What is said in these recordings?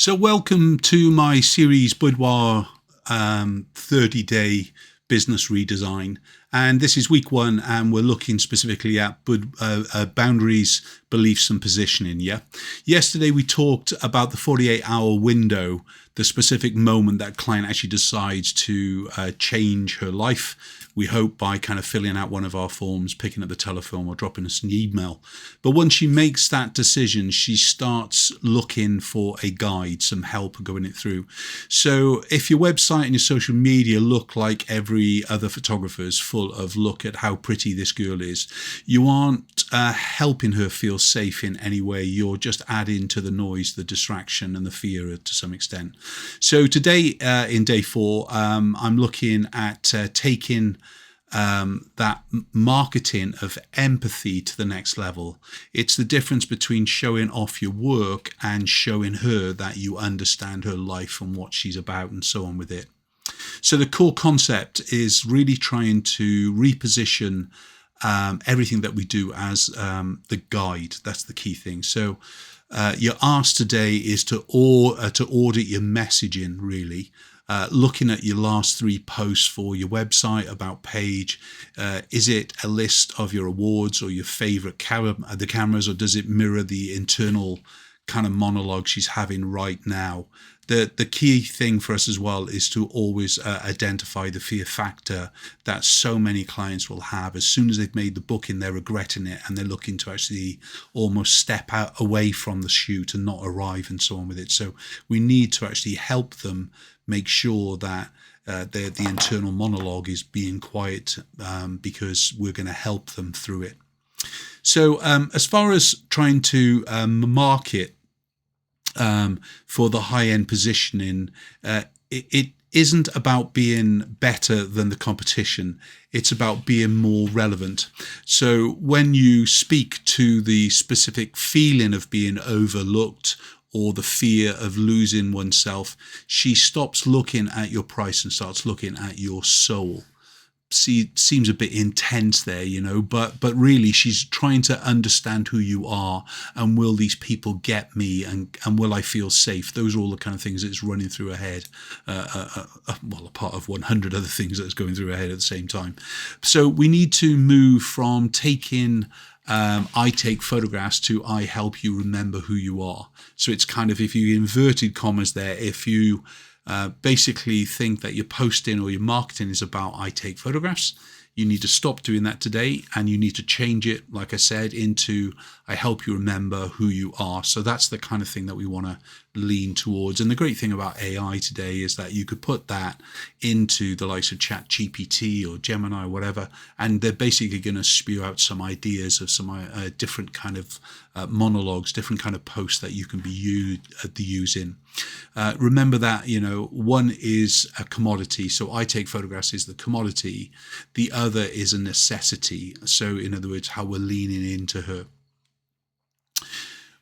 So welcome to my series Boudoir 30-day business redesign. And this is week one, and we're looking specifically at boundaries, beliefs and positioning. Yeah. Yesterday we talked about the 48-hour window, the specific moment that client actually decides to change her life. We hope by kind of filling out one of our forms, picking up the telephone or dropping us an email. But once she makes that decision, she starts looking for a guide, some help going it through. So if your website and your social media look like every other photographer's, full of look at how pretty this girl is, you aren't helping her feel safe in any way. You're just adding to the noise, the distraction and the fear to some extent. So today in day 4, I'm looking at taking that marketing of empathy to the next level. It's the difference between showing off your work and showing her that you understand her life and what she's about and so on with it. So the core concept is really trying to reposition everything that we do as the guide. That's the key thing. So your ask today is to audit your messaging, really. Looking at your last 3 posts for your website, about page. Is it a list of your awards or your favorite cameras, or does it mirror the internal kind of monologue she's having right now? The key thing for us as well is to always identify the fear factor that so many clients will have. As soon as they've made the booking, they're regretting it and they're looking to actually almost step out away from the shoot and not arrive and so on with it. So we need to actually help them make sure that the internal monologue is being quiet, because we're going to help them through it. So as far as trying to market for the high-end positioning, it isn't about being better than the competition. It's about being more relevant. So when you speak to the specific feeling of being overlooked or the fear of losing oneself, she stops looking at your price and starts looking at your soul. Seems a bit intense there, but really she's trying to understand who you are, and will these people get me, and will I feel safe? Those are all the kind of things that's running through her head, well, a part of 100 other things that's going through her head at the same time. So we need to move from taking I take photographs to I help you remember who you are. So it's kind of, if you inverted commas there, if you basically think that your posting or your marketing is about I take photographs, you need to stop doing that today, and you need to change it, like I said, into I help you remember who you are. So that's the kind of thing that we want to lean towards. And the great thing about AI today is that you could put that into the likes of ChatGPT or Gemini or whatever, and they're basically going to spew out some ideas of some different kind of monologues, different kind of posts that you can be using. Remember that, one is a commodity. So I take photographs is the commodity. The other is a necessity. So in other words, how we're leaning into her.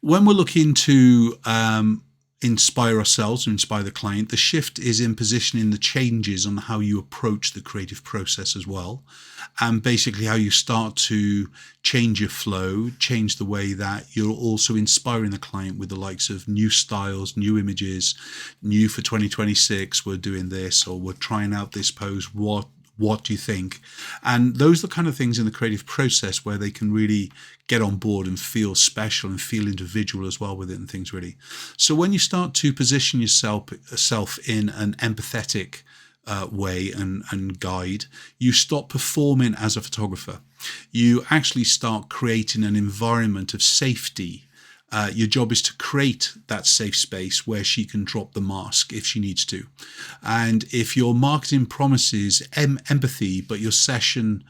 When we're looking to inspire ourselves and inspire the client, the shift is in positioning the changes on how you approach the creative process as well, and basically how you start to change your flow, change the way that you're also inspiring the client with the likes of new styles, new images, new for 2026, we're doing this, or we're trying out this pose, what do you think? And those are the kind of things in the creative process where they can really get on board and feel special and feel individual as well with it and things, really. So when you start to position yourself in an empathetic way and guide, you stop performing as a photographer. You actually start creating an environment of safety. Your job is to create that safe space where she can drop the mask if she needs to. And if your marketing promises empathy, but your session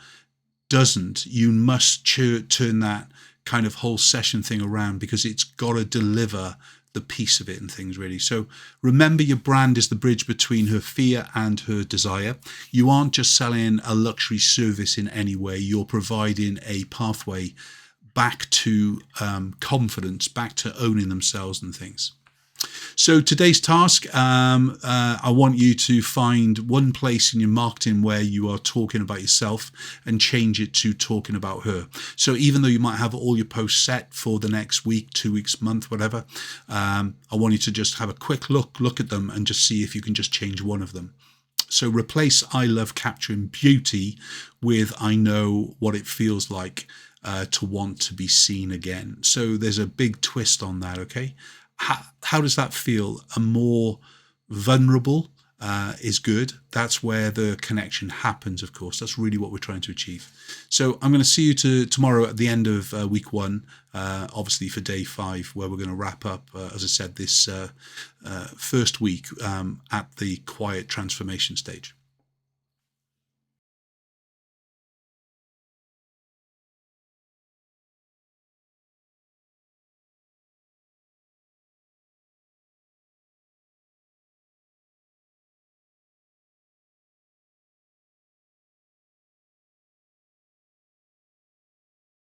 doesn't, you must turn that kind of whole session thing around, because it's got to deliver the piece of it and things, really. So remember, your brand is the bridge between her fear and her desire. You aren't just selling a luxury service in any way. You're providing a pathway back to confidence, back to owning themselves and things. So today's task, I want you to find one place in your marketing where you are talking about yourself and change it to talking about her. So even though you might have all your posts set for the next week, 2 weeks, month, whatever, I want you to just have a quick look at them and just see if you can just change one of them. So replace "I love capturing beauty" with "I know what it feels like to want to be seen again." So there's a big twist on that, okay? How does that feel? A more vulnerable is good. That's where the connection happens, of course. That's really what we're trying to achieve. So I'm going to see you tomorrow at the end of week 1, obviously for day 5, where we're going to wrap up, as I said, this first week at the quiet transformation stage.